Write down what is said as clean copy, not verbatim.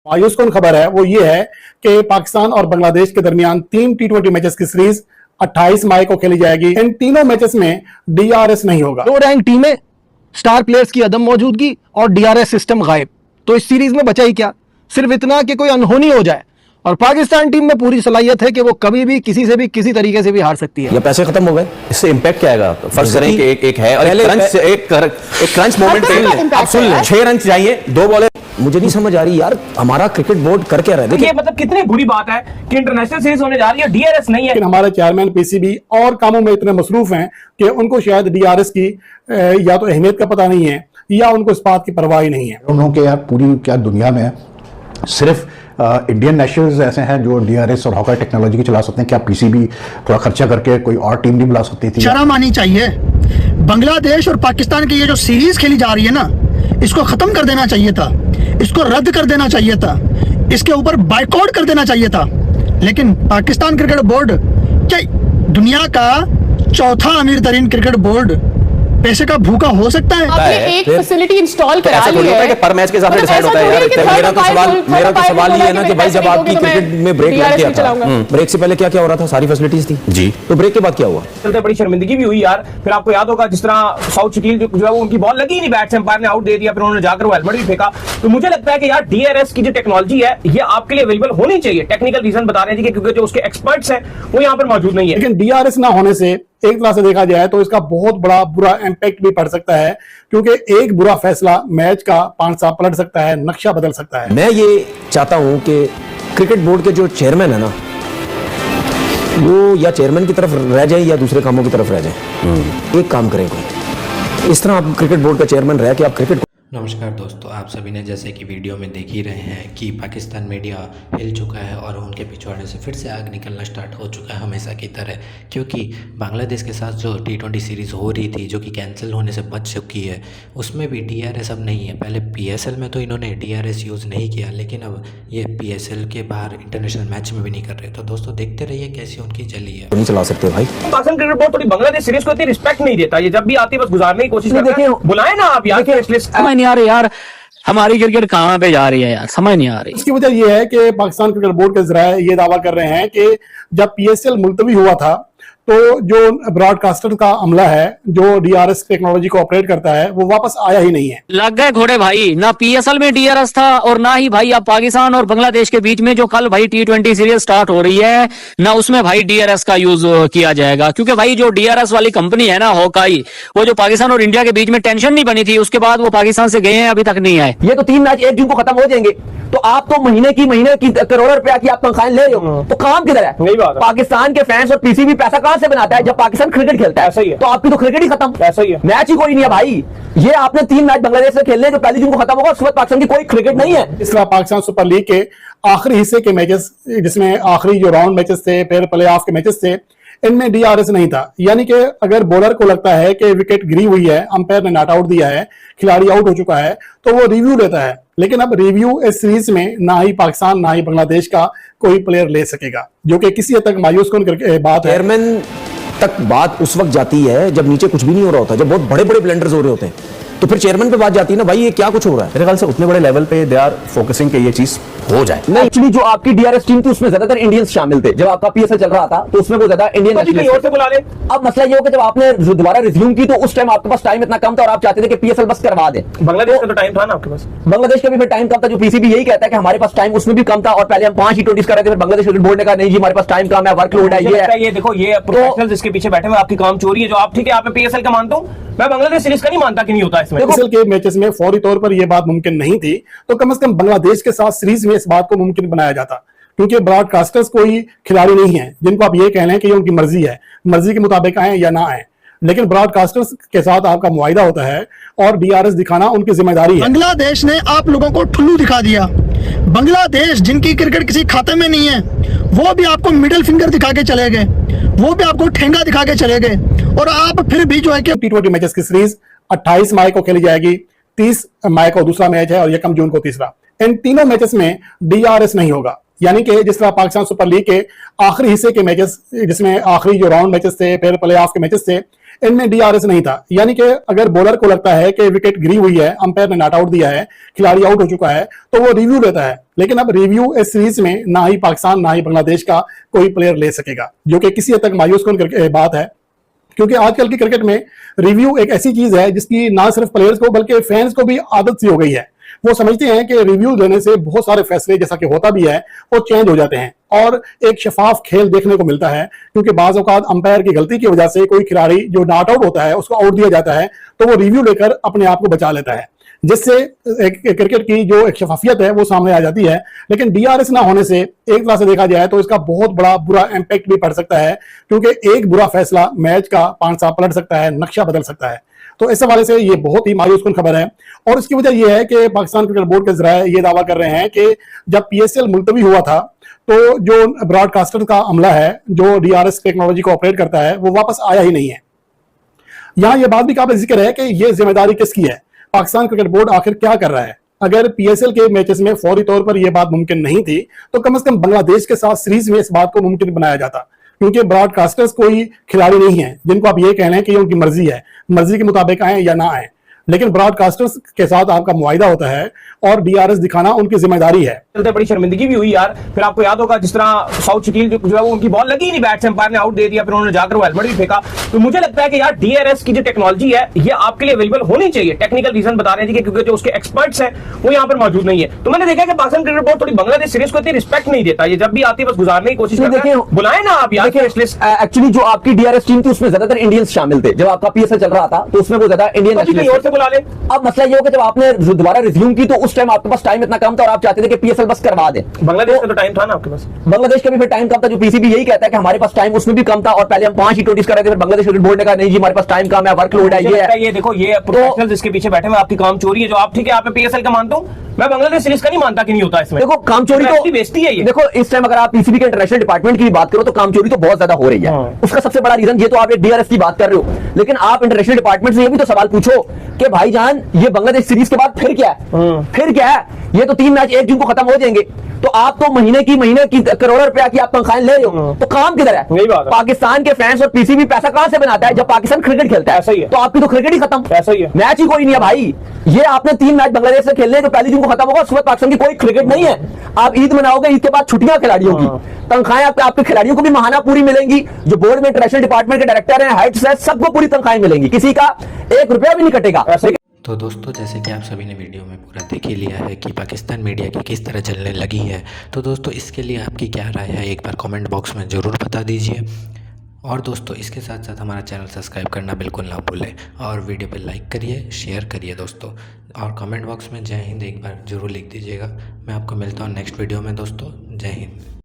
मायूस कौन खबर है वो ये है कि पाकिस्तान और बांग्लादेश के दरमियान 3 T20 मैचेस की सीरीज 28 मई को खेली जाएगी। इन तीनों मैचेस में डीआरएस नहीं होगा। दो रैंक टीमें, स्टार प्लेयर्स की अदम मौजूदगी और डीआरएस सिस्टम गायब। तो इस सीरीज में बचा ही क्या? सिर्फ इतना कि कोई अनहोनी हो जाए और पाकिस्तान टीम में पूरी सलाहियत है कि वो कभी भी किसी से भी किसी तरीके से भी हार सकती है। ये पैसे खत्म हो गए, इससे इंपैक्ट क्या आएगा? फर्स्ट करें कि एक है और एक क्रंच मोमेंट पे आप सुन लें 6 रन चाहिए 2 बॉलें। मुझे नहीं समझ आ रही यार, हमारा क्रिकेट बोर्ड कर क्या रहा है? देखिए मतलब कितनी बुरी बात है कि इंटरनेशनल सीरीज होने जा रही है, डीआरएस नहीं है। लेकिन हमारे चेयरमैन पीसीबी और कामों में इतने मसरूफ हैं कि उनको शायद डीआरएस की या तो अहमियत का पता नहीं है या उनको इस बात की परवाह ही नहीं है। उन्होंने के यार पूरी क्या दुनिया में सिर्फ इंडियन नेशनल्स ऐसे हैं जो डीआरएस और हॉकर टेक्नोलॉजी की चला सकते हैं। क्या पीसीबी थोड़ा खर्चा करके कोई और टीम नहीं बुला सकती थी? शर्म आनी चाहिए। बांग्लादेश और पाकिस्तान की ये जो सीरीज खेली जा रही है ना, इसको खत्म कर देना चाहिए था, इसको रद्द कर देना चाहिए था, इसके ऊपर बायकॉट कर देना चाहिए था। लेकिन पाकिस्तान क्रिकेट बोर्ड क्या दुनिया का चौथा अमीर तरीन क्रिकेट बोर्ड पैसे का भूखा हो सकता है? आपने एक फैसिलिटी इंस्टॉल करा ली है कि पर मैच के हिसाब से डिसाइड होता है यार। मेरा तो सवाल ये है ना कि भाई जब आपकी क्रिकेट में ब्रेक लग गया था, ब्रेक से पहले क्या क्या हो रहा था? सारी फैसिलिटीज थी जी, तो ब्रेक के बाद क्या हुआ? चलते बड़ी शर्मिंदगी भी हुई यार। फिर आपको याद होगा जिस तरह साउथ शकील जो है वो उनकी बॉल लगी नहीं, बैट से अंपायर ने आउट दे दिया, फिर उन्होंने जाकर वो हेलमेट भी फेंका। तो मुझे लगता है कि यार डीआरएस की जो टेक्नोलॉजी है ये आपके लिए अवेलेबल होनी चाहिए। टेक्निकल रीजन बता रहे हैं क्योंकि जो उसके एक्सपर्ट्स हैं वो यहाँ पर मौजूद नहीं है। लेकिन डीआरएस ना होने से एक तरह से देखा जाए तो इसका बहुत बड़ा बुरा इम्पैक्ट भी पड़ सकता है, क्योंकि एक बुरा फैसला मैच का 5 साल पलट सकता है, नक्शा बदल सकता है। मैं ये चाहता हूं कि क्रिकेट बोर्ड के जो चेयरमैन है ना, वो या चेयरमैन की तरफ रह जाए या दूसरे कामों की तरफ रह जाए। एक काम करें कोई, इस तरह आप क्रिकेट बोर्ड का चेयरमैन रह के आप क्रिकेट। नमस्कार दोस्तों, आप सभी ने जैसे कि वीडियो में देख ही रहे हैं कि पाकिस्तान मीडिया हिल चुका है और उनके पिछवाड़े से फिर से आग निकलना स्टार्ट हो चुका है हमेशा की तरह, क्योंकि बांग्लादेश के साथ जो T20 सीरीज़ हो रही थी जो कि कैंसिल होने से बच चुकी है, उसमें भी डीआरएस अब नहीं है। पहले पीएसएल में तो इन्होंने डीआरएस यूज़ नहीं किया, लेकिन अब ये पीएसएल के बाहर इंटरनेशनल मैच में भी नहीं कर रहे। तो दोस्तों देखते रहिए कैसी उनकी चली है। नहीं चला सकते भाई। पाकिस्तान क्रिकेट बोर्ड थोड़ी बांग्लादेश सीरीज को इतनी रिस्पेक्ट नहीं देता। ये जब भी आती है बस गुजारने की कोशिश करते हैं। बुलाए ना आप यार, समझ नहीं आ रही यार, हमारी क्रिकेट कहाँ पे जा रही है यार, समझ नहीं आ रही। इसकी वजह यह है कि पाकिस्तान क्रिकेट बोर्ड के जराये ये दावा कर रहे हैं कि जब पीएसएल मुलतवी हुआ था तो जो ब्रॉडकास्टर का अमला है जो डीआरएस टेक्नोलॉजी को ऑपरेट करता है वो वापस आया ही नहीं है। लग गए घोड़े भाई, ना पीएसएल में डीआरएस था और ना ही भाई अब पाकिस्तान और बांग्लादेश के बीच में जो कल भाई T20 सीरीज स्टार्ट हो रही है ना, उसमें भाई डीआरएस का यूज किया जाएगा। क्योंकि भाई जो डीआरएस वाली कंपनी है ना हॉकाई, वो जो पाकिस्तान और इंडिया के बीच में टेंशन नहीं बनी थी, उसके बाद वो पाकिस्तान से गए हैं, अभी तक नहीं आए। ये तो 3 मैच 1 जून को खत्म हो जाएंगे, तो आप तो महीने की करोड़ों रुपया की आप तनख्वाहें ले रहे हो, तो काम किधर है? पाकिस्तान के फैंस और पीसीबी पैसा कहां से बनाता है? जब पाकिस्तान क्रिकेट खेलता है। ऐसा ही है। तो आपकी तो क्रिकेट ही खत्म। ऐसा ही है, मैच ही कोई नहीं है भाई। ये आपने 3 मैच बांग्लादेश से खेलने जो 1 जून को खत्म होगा, उसके बाद पाकिस्तान की कोई क्रिकेट नहीं है। इस तरह पाकिस्तान सुपर लीग के आखिरी हिस्से के मैचेस, जिसमें आखिरी जो राउंड मैचेस थे, फिर प्ले ऑफ के मैचेस थे, इनमें डीआरएस नहीं था। यानी कि अगर बॉलर को लगता है कि विकेट गिरी हुई है, अंपायर ने नॉट आउट दिया है, खिलाड़ी आउट हो चुका है, तो वो रिव्यू लेता है। लेकिन अब रिव्यू इस सीरीज में ना ही पाकिस्तान ना ही बांग्लादेश का कोई प्लेयर ले सकेगा, जो कि किसी हद तक मायूस कौन करके बात है। चेयरमैन तक बात उस वक्त जाती है जब नीचे कुछ भी नहीं हो रहा होता, जब बहुत बड़े बड़े ब्लंडर्स हो रहे होते हैं, तो फिर चेयरमैन पे बात जाती है ना, भाई ये क्या कुछ हो रहा है। मेरे ख्याल से उतने बड़े लेवल पे दे आर फोकसिंग कि ये चीज हो जाए। नहीं, एक्चुअली जो आपकी डीआरएस टीम थी उसमें ज्यादातर इंडियंस शामिल थे। जब आपका पीएसएल चल रहा था तो उसमें वो ज्यादा इंडियन और से बुला ले। अब मसला ये हो कि जब आपने दोबारा रिज्यूम की तो उस टाइम आपके पास टाइम इतना कम था और आप चाहते थे कि पीएसएल बस करवा दे। बांग्लादेश का तो टाइम था ना आपके पास? बांग्लादेश का भी फिर टाइम कम था, जो पीसीबी यही कहता है कि हमारे पास टाइम उसमें भी कम था और पहले हम 5 T20 कर रहे थे, फिर बांग्लादेश क्रिकेट बोर्ड ने कहा नहीं जी हमारे पास टाइम कम है, वर्कलोड है। ये देखो ये प्रोफेशनल्स इसके पीछे बैठे हुए आपकी काम चोरी है। जो आप ठीक है, आप पीएसएल का मानता हूं, मैं बांग्लादेश सीरीज का नहीं मानता कि नहीं होता इसमें। पीएसएल के मैचेस में फौरी तौर पर यह बात मुमकिन नहीं थी, तो कम से कम बांग्लादेश के साथ सीरीज में इस बात को मुमकिन बनाया जाता, क्योंकि ब्रॉडकास्टर्स कोई खिलाड़ी नहीं है जिनको आप ये कह लें कि ये उनकी मर्जी है, मर्जी के मुताबिक आए या ना आए। लेकिन ब्रॉडकास्टर्स के साथ आपका मुआहिदा होता है और डीआरएस दिखाना उनकी जिम्मेदारी है। बांग्लादेश ने आप लोगों को ठुल्लू दिखा दिया। बांग्लादेश जिनकी क्रिकेट किसी खाते में नहीं है, वो भी आपको मिडिल फिंगर दिखा के चले गए, वो भी आपको ठेंगा दिखा के चले गए, और आप फिर भी जो है कि T20 मैचेस की सीरीज 28 मई को खेली जाएगी, 30 मई को दूसरा मैच है और 1 जून को तीसरा। इन तीनों मैचेस में डीआरएस नहीं होगा। यानी कि जिस तरह पाकिस्तान सुपर लीग के आखिरी हिस्से के मैचेस, जिसमें आखिरी जो राउंड मैचेस थे, फिर प्ले ऑफ के मैचेस थे, इनमें डीआरएस नहीं था। यानी कि अगर बॉलर को लगता है कि विकेट गिरी हुई है, अंपायर ने नॉट आउट दिया है, खिलाड़ी आउट हो चुका है, तो वो रिव्यू लेता है। लेकिन अब रिव्यू इस सीरीज में ना ही पाकिस्तान ना ही बांग्लादेश का कोई प्लेयर ले सकेगा, जो कि किसी हद तक मायूस कौन बात है, क्योंकि आजकल की क्रिकेट में रिव्यू एक ऐसी चीज है जिसकी ना सिर्फ प्लेयर्स को बल्कि फैंस को भी आदत सी हो गई है। वो समझते हैं कि रिव्यू लेने से बहुत सारे फैसले, जैसा कि होता भी है, वो चेंज हो जाते हैं और एक शफाफ खेल देखने को मिलता है। क्योंकि बाज औकात अंपायर की गलती की वजह से कोई खिलाड़ी जो नॉट आउट होता है उसको आउट दिया जाता है, तो वो रिव्यू लेकर अपने आप को बचा लेता है, जिससे एक क्रिकेट की जो एक शफाफियत है वो सामने आ जाती है। लेकिन डीआरएस ना होने से एक तरह से देखा जाए तो इसका बहुत बड़ा बुरा इंपैक्ट भी पड़ सकता है, क्योंकि एक बुरा फैसला मैच का पांसा पलट सकता है, नक्शा बदल सकता है। तो इस हवाले से ये बहुत ही मायूसकुन खबर है। और इसकी वजह यह है कि पाकिस्तान क्रिकेट बोर्ड के जराए ये दावा कर रहे हैं कि जब पीएसएल मुलतवी हुआ था तो जो ब्रॉडकास्टर का अमला है जो डीआरएस टेक्नोलॉजी को ऑपरेट करता है वो वापस आया ही नहीं है। यहां यह बात भी काबिल जिक्र है कि यह जिम्मेदारी किसकी है, पाकिस्तान क्रिकेट बोर्ड आखिर क्या कर रहा है। अगर पीएसएल के मैचेस में फौरी तौर पर यह बात मुमकिन नहीं थी तो कम से कम बांग्लादेश के साथ सीरीज में इस बात को मुमकिन बनाया जाता, क्योंकि ब्रॉडकास्टर्स कोई खिलाड़ी नहीं है जिनको आप ये कह रहे हैं कि ये उनकी मर्जी है, मर्जी के मुताबिक आए या ना आए। लेकिन ब्रॉडकास्टर्स के साथ आपका मुआहिदा होता है और डीआरएस दिखाना उनकी जिम्मेदारी है। चलते बड़ी शर्मिंदगी भी हुई यार। फिर आपको याद होगा जिस तरह साउथ शकील जो है वो उनकी बॉल लगी नहीं, बैट से अंपायर ने आउट दे दिया, फिर उन्होंने जाकर वो हेलमेट भी फेंका। तो मुझे लगता है कि यार डीआरएस की जो टेक्नोलॉजी है ये आपके लिए अवेलेबल होनी चाहिए। टेक्निकल रीजन बता रहे हैं क्योंकि जो उसके एक्सपर्ट्स हैं वो यहाँ पर मौजूद नहीं है। तो मैंने देखा कि पाकिस्तान क्रिकेट बोर्ड थोड़ी बांग्लादेश सीरीज को इतनी रिस्पेक्ट नहीं देता, ये जब भी आती है बस गुजारने की कोशिश करते हैं। बुलाए ना आप यार। एक्चुअली जो आपकी डीआरएस टीम थी उसमें ज्यादातर इंडियंस शामिल थे। जब आपका पीएसएल चल रहा था तो उसमें वो ज्यादा इंडियन से बुला ले। अब मसला ये हो कि जब आपने दोबारा रिज्यूम की तो उस टाइम आपके पास टाइम इतना कम था और आप चाहते थे कि पीएसएल बस करवा दे। बांग्लादेश का तो टाइम था ना आपके पास। बांग्लादेश का भी फिर टाइम कम था, जो पीसीबी यही कहता है कि हमारे पास टाइम उसमें भी कम था और पहले हम 5 T20 कर रहे थे, फिर बांग्लादेश क्रिकेट बोर्ड ने कहा नहीं जी हमारे पास टाइम कम है, वर्कलोड है, ये देखो ये प्रोफेशनल्स इसके पीछे बैठे हुए आपकी काम चोरी है। जो आप ठीक है आप पीएसएल का मानता हूं, मैं बांग्लादेश सीरीज का नहीं मानता कि नहीं होता इसमें। देखो काम चोरी तो बेइज्जती है ये। देखो इस टाइम अगर आप पीसीबी के इंटरनेशनल डिपार्टमेंट की बात करो तो काम चोरी तो बहुत ज्यादा हो रही है। उसका सबसे बड़ा रीजन ये तो आप एक डीआरएस की बात कर रहे हो, लेकिन आप इंटरनेशनल डिपार्टमेंट से ये भी तो सवाल पूछो कि भाईजान ये बांग्लादेश सीरीज के बाद फिर क्या है, फिर क्या है? ये तो 3 मैच 1 जून को खत्म हो जाएंगे, तो आप तो महीने की करोड़ों रुपया की आप तनख्वाहें ले रहे हो, तो काम किधर है? पाकिस्तान के फैंस और पीसीबी पैसा कहां से बनाता है? जब पाकिस्तान क्रिकेट खेलता है तो आपकी तो क्रिकेट ही खत्म, ऐसा ही है, मैच ही कोई नहीं है भाई। ये आपने 3 मैच बांग्लादेश से खेलने तो 1 जून को खत्म होगा, उसके बाद पाकिस्तान की कोई क्रिकेट नहीं है। आप ईद मनाओगे, ईद के बाद छुट्टियां खिलाड़ियों की, तनख्वाहें आपके खिलाड़ियों को भी माहाना पूरी मिलेंगी, जो बोर्ड में इंटरनेशनल डिपार्टमेंट के डायरेक्टर हैं, हेड्स हैं, सबको पूरी तनख्वाहें मिलेंगी, किसी का 1 रुपया भी नहीं कटेगा। तो दोस्तों जैसे कि आप सभी ने वीडियो में पूरा देख ही लिया है कि पाकिस्तान मीडिया की किस तरह चलने लगी है, तो दोस्तों इसके लिए आपकी क्या राय है एक बार कमेंट बॉक्स में ज़रूर बता दीजिए। और दोस्तों इसके साथ साथ हमारा चैनल सब्सक्राइब करना बिल्कुल ना भूलें और वीडियो पे लाइक करिए, शेयर करिए दोस्तों, और कमेंट बॉक्स में जय हिंद एक बार ज़रूर लिख दीजिएगा। मैं आपको मिलता हूँ नेक्स्ट वीडियो में दोस्तों। जय हिंद।